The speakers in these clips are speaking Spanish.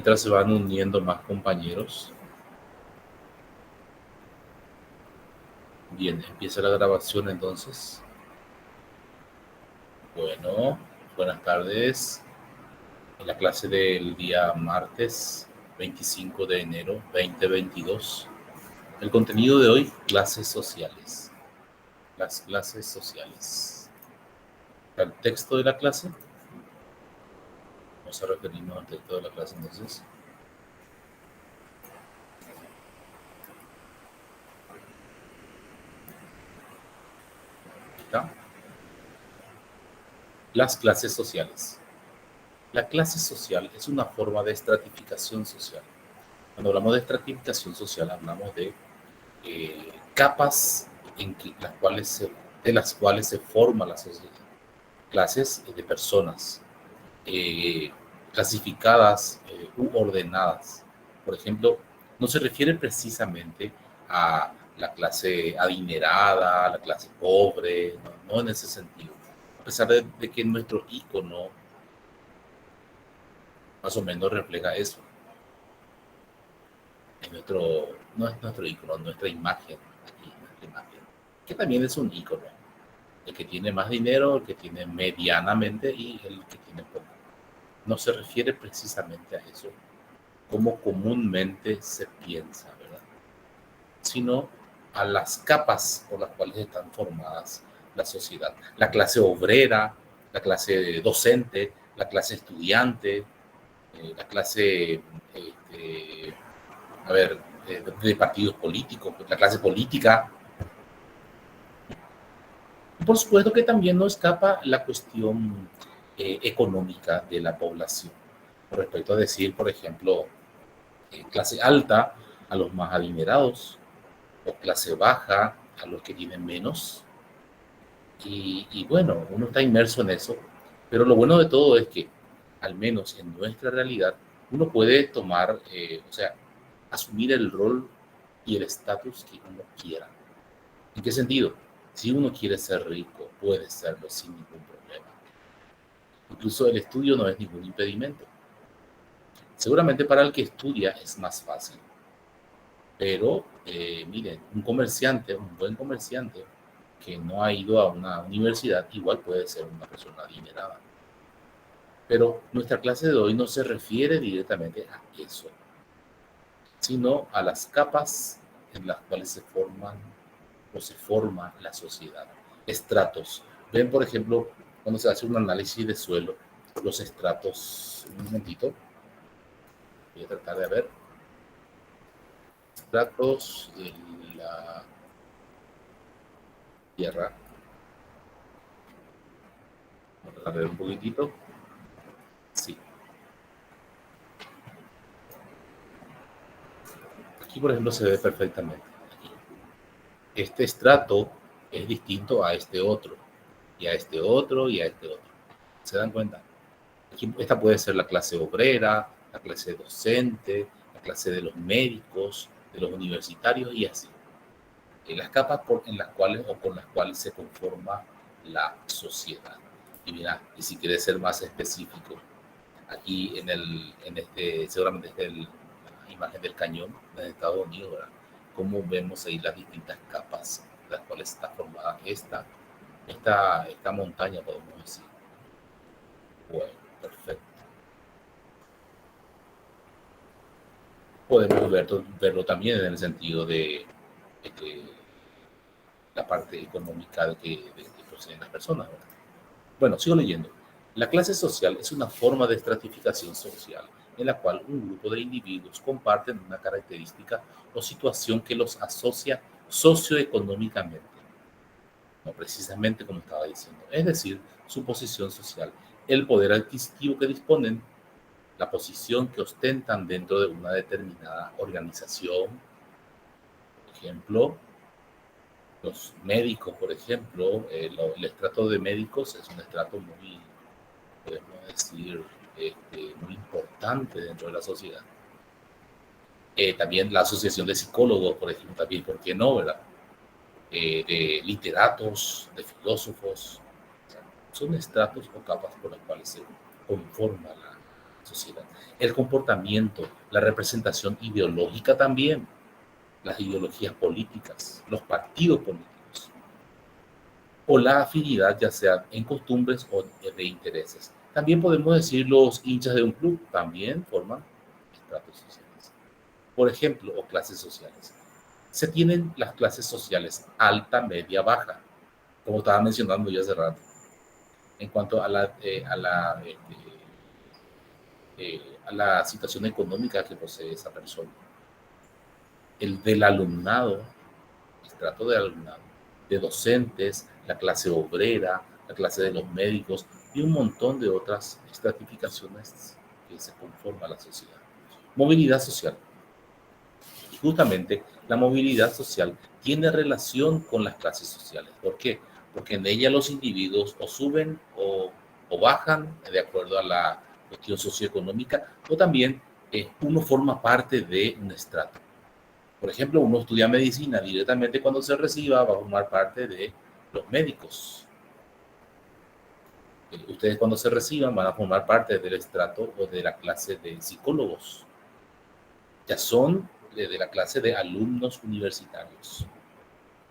Mientras se van uniendo más compañeros. Bien, empieza la grabación entonces. Bueno, buenas tardes. En la clase del día martes 25 de enero 2022. El contenido de hoy, clases sociales. Las clases sociales. El texto de la clase. Vamos a referirnos al texto de la clase entonces. ¿Está? Las clases sociales. La clase social es una forma de estratificación social. Cuando hablamos de estratificación social, hablamos de capas de las cuales se forma la sociedad. Clases de personas clasificadas u ordenadas. Por ejemplo, no se refiere precisamente a la clase adinerada, a la clase pobre, no en ese sentido. A pesar de que nuestro icono más o menos refleja eso. No es nuestro icono, nuestra imagen, aquí, nuestra imagen, que también es un icono. El que tiene más dinero, el que tiene medianamente y el que tiene poco. No se refiere precisamente a eso, como comúnmente se piensa, ¿verdad? Sino a las capas por las cuales están formadas la sociedad. La clase obrera, la clase docente, la clase estudiante, la clase, a ver, de partidos políticos, la clase política. Por supuesto que también no escapa la cuestión económica de la población. Con respecto a decir, por ejemplo, clase alta a los más adinerados o clase baja a los que tienen menos. Y bueno, uno está inmerso en eso, pero lo bueno de todo es que, al menos en nuestra realidad, uno puede tomar, o sea, asumir el rol y el estatus que uno quiera. ¿En qué sentido? Si uno quiere ser rico, puede serlo sin ningún problema. Incluso el estudio no es ningún impedimento. Seguramente para el que estudia es más fácil. Pero, miren, un buen comerciante que no ha ido a una universidad, igual puede ser una persona adinerada. Pero nuestra clase de hoy no se refiere directamente a eso, sino a las capas en las cuales se forman o se forma la sociedad. Estratos. Ven, por ejemplo, cuando se hace un análisis de suelo, los estratos. Un momentito. Voy a tratar de ver. Estratos de la tierra. Vamos a ver un poquitito. Sí. Aquí, por ejemplo, se ve perfectamente. Aquí. Este estrato es distinto a este otro, y a este otro, y a este otro. ¿Se dan cuenta? Aquí, esta puede ser la clase obrera, la clase docente, la clase de los médicos, de los universitarios y así. Las capas en las cuales o con las cuales se conforma la sociedad. Y mira, y si quieres ser más específico, aquí seguramente es la imagen del cañón de Estados Unidos, ¿verdad? Cómo vemos ahí las distintas capas de las cuales está formada esta montaña, podemos decir. Bueno, perfecto. Podemos verlo también en el sentido de la parte económica de que poseen las personas, ¿verdad? Bueno, sigo leyendo. La clase social es una forma de estratificación social en la cual un grupo de individuos comparten una característica o situación que los asocia socioeconómicamente, no precisamente como estaba diciendo, es decir, su posición social, el poder adquisitivo que disponen, la posición que ostentan dentro de una determinada organización. Por ejemplo, los médicos, por ejemplo, el estrato de médicos es un estrato muy, podemos decir, muy importante dentro de la sociedad. También la asociación de psicólogos, por ejemplo, también, ¿por qué no, verdad? De literatos, de filósofos, o sea, son estratos o capas por las cuales se conforma sociedad. El comportamiento, la representación ideológica también, las ideologías políticas, los partidos políticos, o la afinidad ya sea en costumbres o de intereses. También podemos decir los hinchas de un club también forman estratos sociales. Por ejemplo, o clases sociales. Se tienen las clases sociales alta, media, baja, como estaba mencionando yo hace rato, en cuanto a la situación económica que posee esa persona. El del alumnado, estrato de alumnado, de docentes, la clase obrera, la clase de los médicos y un montón de otras estratificaciones que se conforma la sociedad. Movilidad social. Y justamente la movilidad social tiene relación con las clases sociales. ¿Por qué? Porque en ella los individuos o suben o bajan de acuerdo a la cuestión socioeconómica, o también uno forma parte de un estrato. Por ejemplo, uno estudia medicina, directamente cuando se reciba va a formar parte de los médicos. Ustedes cuando se reciban van a formar parte del estrato o de la clase de psicólogos. Ya son de la clase de alumnos universitarios.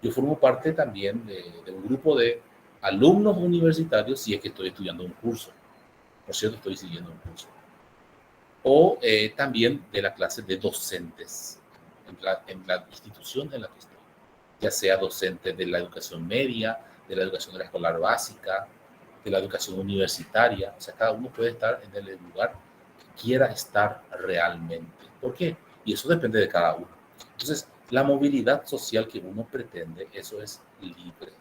Yo formo parte también de un grupo de alumnos universitarios si es que estoy estudiando un curso. Por cierto, estoy siguiendo un curso. O también de la clase de docentes en la institución en la que estoy, ya sea docente de la educación media, de la educación de la escolar básica, de la educación universitaria. O sea, cada uno puede estar en el lugar que quiera estar realmente. ¿Por qué? Y eso depende de cada uno. Entonces, la movilidad social que uno pretende, eso es libre.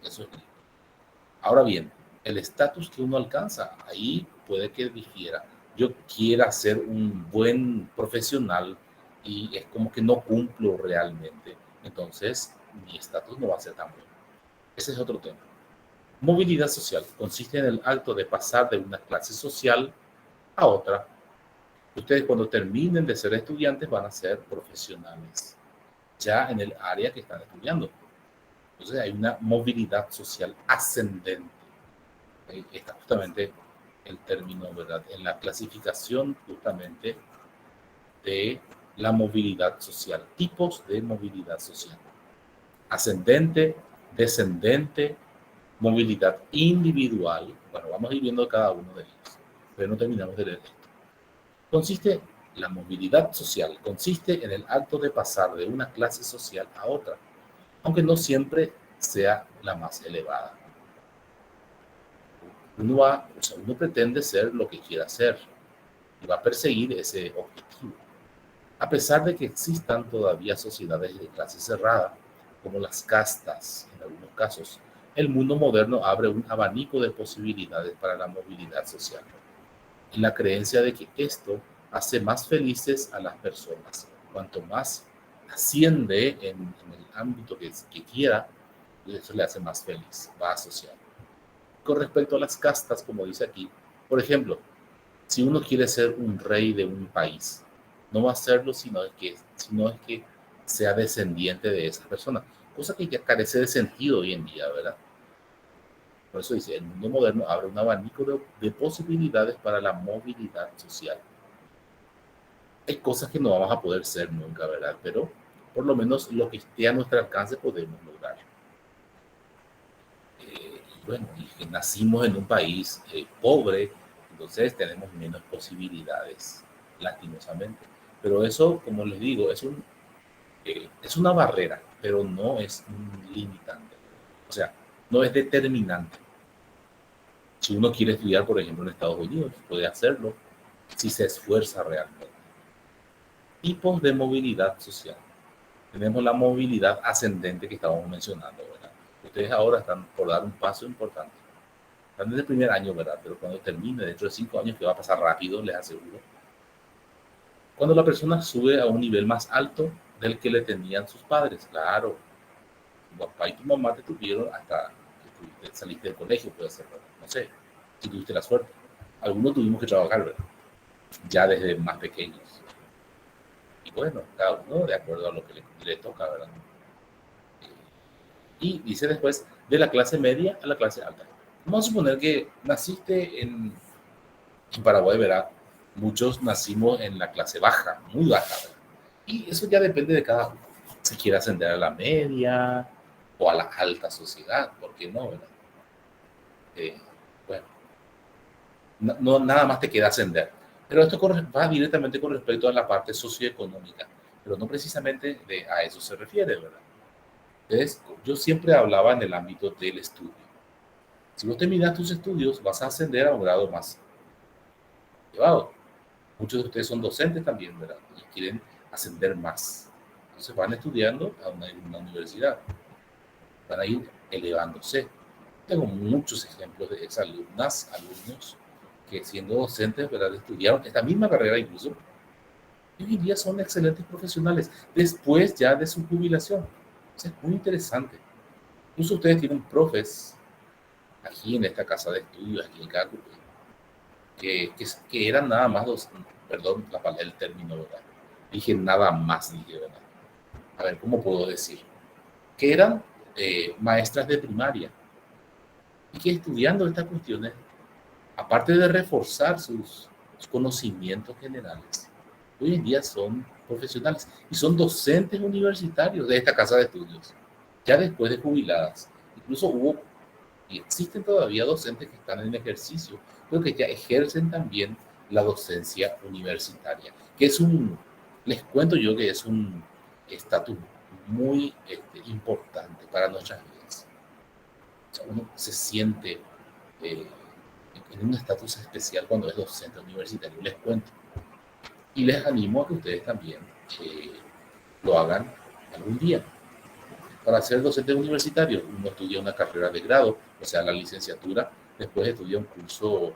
Eso es libre. Ahora bien, el estatus que uno alcanza, ahí puede que difiera. Yo quiera ser un buen profesional y es como que no cumplo realmente. Entonces, mi estatus no va a ser tan bueno. Ese es otro tema. Movilidad social consiste en el acto de pasar de una clase social a otra. Ustedes cuando terminen de ser estudiantes van a ser profesionales, ya en el área que están estudiando. Entonces hay una movilidad social ascendente. Está justamente el término, ¿verdad? En la clasificación justamente de la movilidad social, tipos de movilidad social. Ascendente, descendente, movilidad individual. Bueno, vamos a ir viendo cada uno de ellos, pero no terminamos de leer esto. Consiste, la movilidad social consiste en el acto de pasar de una clase social a otra, aunque no siempre sea la más elevada. Uno pretende ser lo que quiera ser y va a perseguir ese objetivo. A pesar de que existan todavía sociedades de clase cerrada, como las castas en algunos casos, el mundo moderno abre un abanico de posibilidades para la movilidad social, en la creencia de que esto hace más felices a las personas. Cuanto más asciende en el ámbito que quiera, eso le hace más feliz, va asociado. Con respecto a las castas, como dice aquí, por ejemplo, si uno quiere ser un rey de un país, no va a serlo sino es que sea descendiente de esa persona, cosa que ya carece de sentido hoy en día, ¿verdad? Por eso dice, el mundo moderno abre un abanico de posibilidades para la movilidad social. Hay cosas que no vamos a poder ser nunca, ¿verdad? Pero por lo menos lo que esté a nuestro alcance podemos lograr. Bueno, y que nacimos en un país pobre, entonces tenemos menos posibilidades, lastimosamente. Pero eso, como les digo, es una barrera, pero no es un limitante. O sea, no es determinante. Si uno quiere estudiar, por ejemplo, en Estados Unidos, puede hacerlo si se esfuerza realmente. Tipos de movilidad social. Tenemos la movilidad ascendente que estábamos mencionando, ¿verdad? Ustedes ahora están por dar un paso importante. Están desde el primer año, ¿verdad? Pero cuando termine, dentro de 5 años, que va a pasar rápido, les aseguro. Cuando la persona sube a un nivel más alto del que le tenían sus padres, claro. Tu papá y tu mamá te tuvieron hasta que saliste del colegio, puede ser, ¿verdad? No sé, si tuviste la suerte. Algunos tuvimos que trabajar, ¿verdad? Ya desde más pequeños. Y bueno, cada uno de acuerdo a lo que le toca, ¿verdad? Y dice después, de la clase media a la clase alta. Vamos a suponer que naciste en Paraguay, ¿verdad? Muchos nacimos en la clase baja, muy baja, ¿verdad? Y eso ya depende de cada uno. Si quiere ascender a la media o a la alta sociedad, ¿por qué no, verdad? Eh, bueno, no, nada más te queda ascender. Pero esto va directamente con respecto a la parte socioeconómica, pero no precisamente a eso se refiere, ¿verdad? Entonces, yo siempre hablaba en el ámbito del estudio. Si vos terminas tus estudios, vas a ascender a un grado más elevado. Muchos de ustedes son docentes también, ¿verdad? Y quieren ascender más. Entonces van estudiando a una universidad, van a ir elevándose. Tengo muchos ejemplos de exalumnas, alumnos, que siendo docentes, ¿verdad? Estudiaron esta misma carrera incluso, y hoy en día son excelentes profesionales, después ya de su jubilación. Entonces es muy interesante. Incluso ustedes tienen profes aquí en esta casa de estudios, aquí en Cacu, que eran nada más dos, perdón el término, ¿verdad? Dije nada más, dije, ¿verdad? A ver, ¿cómo puedo decir? Que eran maestras de primaria y que estudiando estas cuestiones, aparte de reforzar sus conocimientos generales, hoy en día son profesionales y son docentes universitarios de esta casa de estudios, ya después de jubiladas. Incluso hubo y existen todavía docentes que están en ejercicio, pero que ya ejercen también la docencia universitaria, que es les cuento yo que es un estatus muy importante para nuestras vidas. O sea, uno se siente eh, en un estatus especial cuando es docente universitario, les cuento. Y les animo a que ustedes también lo hagan algún día. Para ser docente universitario, uno estudia una carrera de grado, o sea, la licenciatura, después estudia un curso,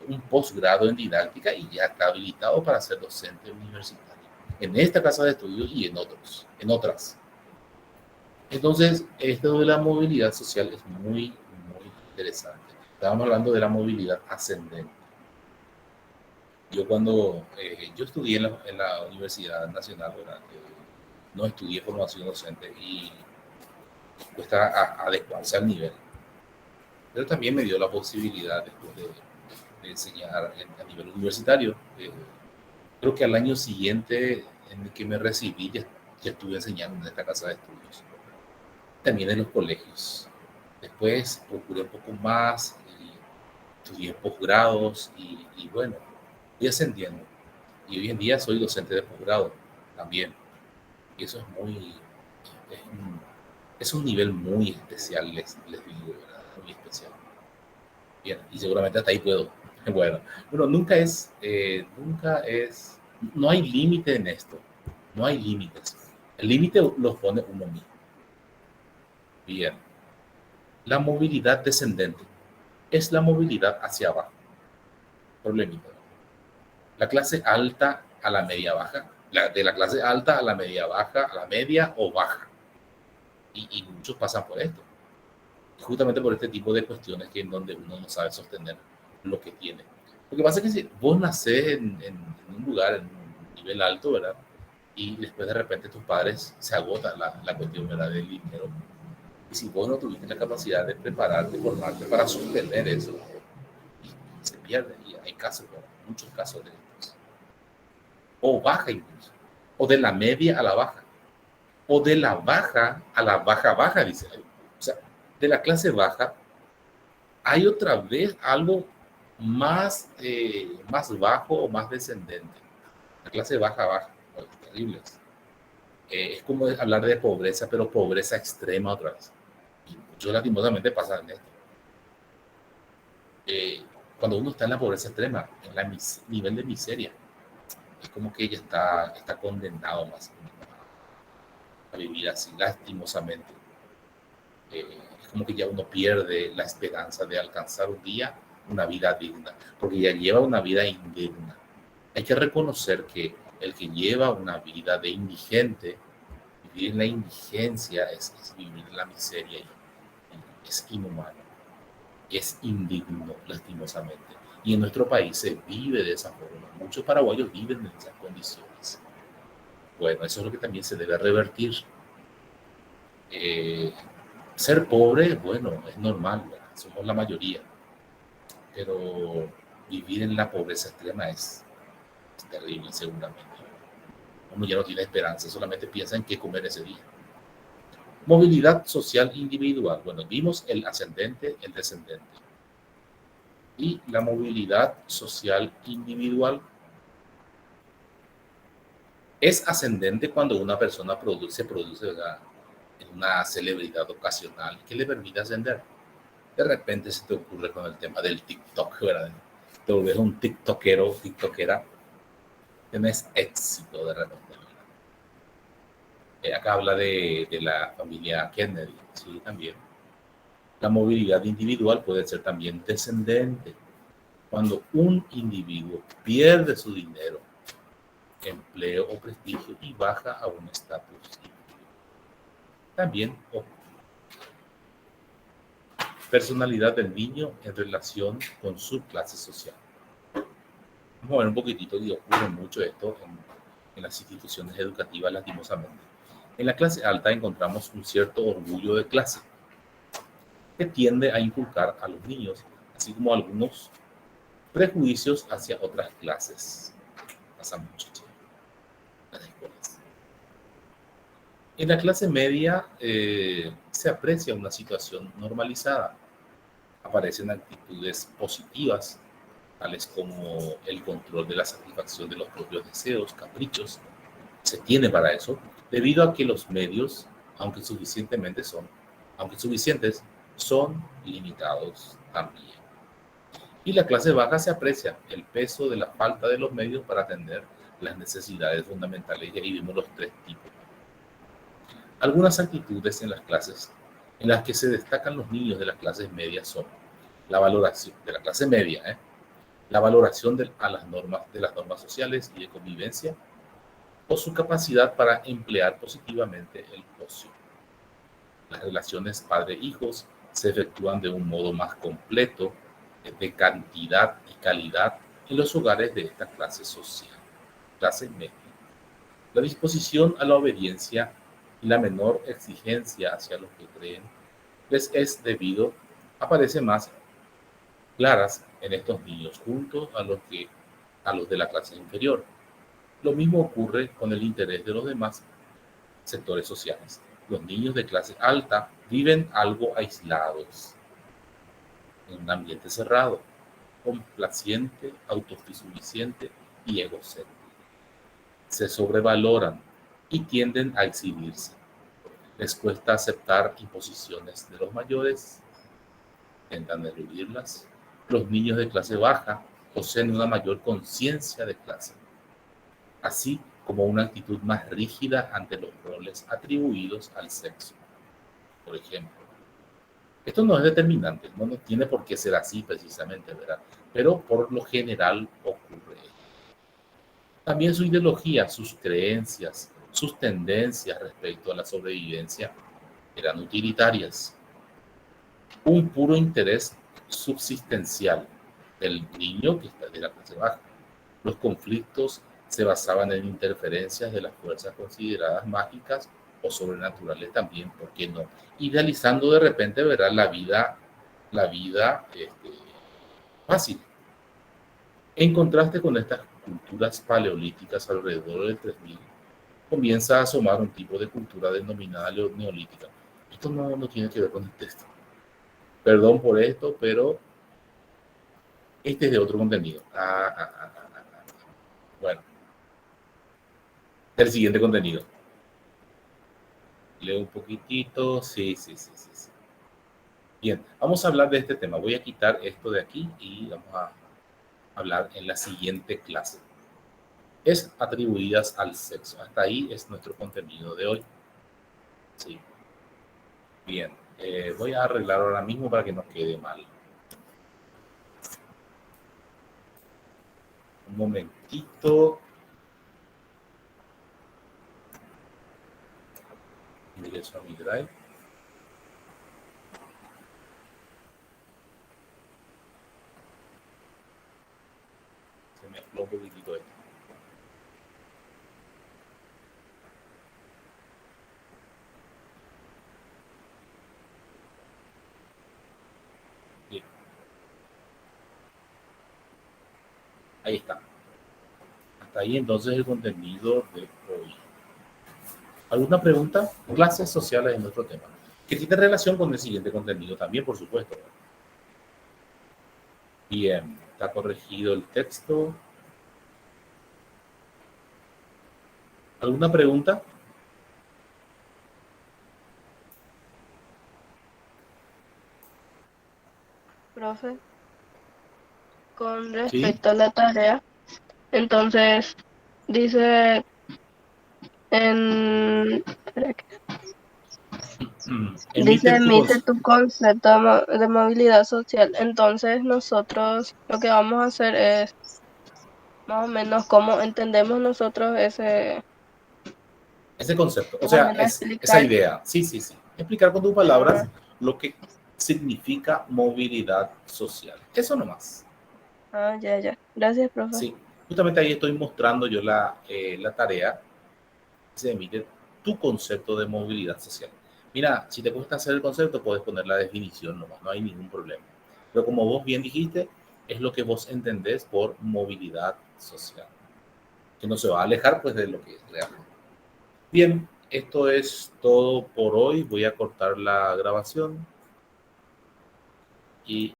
un posgrado en didáctica y ya está habilitado para ser docente universitario. En esta casa de estudios y en otras. Entonces, esto de la movilidad social es muy interesante. Estábamos hablando de la movilidad ascendente. Yo cuando yo estudié en la Universidad Nacional, ¿verdad? No estudié formación docente y cuesta adecuarse al nivel. Pero también me dio la posibilidad después de enseñar a nivel universitario. Creo que al año siguiente en el que me recibí ya estuve enseñando en esta casa de estudios. También en los colegios. Después procuré un poco más y estudié posgrados y bueno, fui ascendiendo. Y hoy en día soy docente de posgrado también. Y eso es es un nivel muy especial, les digo, ¿verdad? Muy especial. Bien, y seguramente hasta ahí puedo. Bueno, no hay límite en esto, no hay límites. El límite los pone uno mismo. Bien, la movilidad descendente es la movilidad hacia abajo. Problemita. La clase alta a la media baja, de la clase alta a la media baja, a la media o baja. Y muchos pasan por esto. Justamente por este tipo de cuestiones que en donde uno no sabe sostener lo que tiene. Lo que pasa es que si vos nacés en un lugar, en un nivel alto, ¿verdad? Y después de repente tus padres se agota la cuestión, ¿verdad? Del dinero. Y si vos no tuviste la capacidad de prepararte, formarte para sostener eso, y se pierde. Y hay casos, ¿verdad? Muchos casos de estos. O baja incluso. O de la media a la baja. O de la baja a la baja baja, dice. O sea, de la clase baja hay otra vez algo más bajo o más descendente. La clase baja, baja, no, es terrible. Es como hablar de pobreza, pero pobreza extrema otra vez. Y muchos lastimosamente pasan en esto. Cuando uno está en la pobreza extrema, en el nivel de miseria, es como que ella está condenado más a vivir así, lastimosamente. Es como que ya uno pierde la esperanza de alcanzar un día una vida digna, porque ya lleva una vida indigna. Hay que reconocer que el que lleva una vida de indigente, vivir en la indigencia es vivir en la miseria y es inhumano, es indigno, lastimosamente. Y en nuestro país se vive de esa forma. Muchos paraguayos viven en esas condiciones. Bueno, eso es lo que también se debe revertir. Eh, Ser pobre, bueno, es normal, ¿verdad? Somos la mayoría, pero vivir en la pobreza extrema Es terrible, seguramente. Uno ya no tiene esperanza, solamente piensa en qué comer ese día. Movilidad social individual. Bueno, vimos el ascendente, el descendente. Y la movilidad social individual es ascendente cuando una persona se produce, ¿verdad?, en una celebridad ocasional que le permite ascender. De repente se te ocurre con el tema del TikTok, ¿verdad? Te volvés un tiktokero, tiktokera, tenés éxito de repente, ¿verdad? Acá habla de la familia Kennedy, sí, también. La movilidad individual puede ser también descendente. Cuando un individuo pierde su dinero, empleo o prestigio y baja a un estatus. También personalidad del niño en relación con su clase social. Vamos a ver un poquitito, y ocurre mucho esto en las instituciones educativas, lastimosamente. En la clase alta encontramos un cierto orgullo de clase que tiende a inculcar a los niños, así como algunos prejuicios hacia otras clases. Pasa mucho en las escuelas. En la clase media se aprecia una situación normalizada. Aparecen actitudes positivas, tales como el control de la satisfacción de los propios deseos, caprichos. Se tiene para eso, debido a que los medios, aunque aunque suficientes, son limitados también. Y la clase baja se aprecia el peso de la falta de los medios para atender las necesidades fundamentales, y ahí vemos los tres tipos. Algunas actitudes en las clases en las que se destacan los niños de las clases medias son la valoración de la clase media, la valoración de las normas sociales y de convivencia, o su capacidad para emplear positivamente el ocio. Las relaciones padre-hijos se efectúan de un modo más completo, de cantidad y calidad en los hogares de esta clase social, clase media. La disposición a la obediencia y la menor exigencia hacia los que creen les es debido aparece más claras en estos niños junto a los de la clase inferior. Lo mismo ocurre con el interés de los demás sectores sociales. Los niños de clase alta viven algo aislados, en un ambiente cerrado, complaciente, autosuficiente y egocéntrico. Se sobrevaloran y tienden a exhibirse. Les cuesta aceptar imposiciones de los mayores, intentan eludirlas. Los niños de clase baja poseen una mayor conciencia de clase, así como una actitud más rígida ante los roles atribuidos al sexo. Por ejemplo, esto no es determinante, no tiene por qué ser así precisamente, ¿verdad? Pero por lo general ocurre. También su ideología, sus creencias, sus tendencias respecto a la sobrevivencia eran utilitarias. Un puro interés subsistencial del niño que está de la clase baja. Los conflictos se basaban en interferencias de las fuerzas consideradas mágicas o sobrenaturales también, ¿por qué no? Idealizando de repente, verá la vida fácil. En contraste con estas culturas paleolíticas alrededor del 3000, comienza a asomar un tipo de cultura denominada neolítica. Esto no tiene que ver con el texto. Perdón por esto, pero este es de otro contenido. Bueno, del siguiente contenido. Leo un poquitito. Sí. Bien, vamos a hablar de este tema. Voy a quitar esto de aquí y vamos a hablar en la siguiente clase. Es atribuidas al sexo. Hasta ahí es nuestro contenido de hoy. Sí. Bien, voy a arreglar ahora mismo para que no quede mal. Un momentito. Ingreso a mi drive. Se me explotó un poquitito esto. Bien. Ahí está. Hasta ahí entonces el contenido de hoy. ¿Alguna pregunta? Clases sociales en nuestro tema, que tiene relación con el siguiente contenido también, por supuesto. Bien, está corregido el texto. ¿Alguna pregunta? Profe, con Sí. respecto a la tarea, entonces dice en, espera dice, Emite tu emite tu concepto de movilidad social. Entonces nosotros lo que vamos a hacer es más o menos cómo entendemos nosotros ese, ese concepto, o más o sea, menos es esa explicar. idea. Sí, sí, sí. Explicar con tus palabras Ah, lo que significa movilidad social. Eso nomás. ya, ya. Gracias, profe. Sí. Justamente ahí estoy mostrando yo la tarea. Se emite tu concepto de movilidad social. Mira, si te cuesta hacer el concepto, puedes poner la definición nomás, no hay ningún problema. Pero como vos bien dijiste, es lo que vos entendés por movilidad social, que no se va a alejar pues de lo que es realmente. Bien, esto es todo por hoy. Voy a cortar la grabación y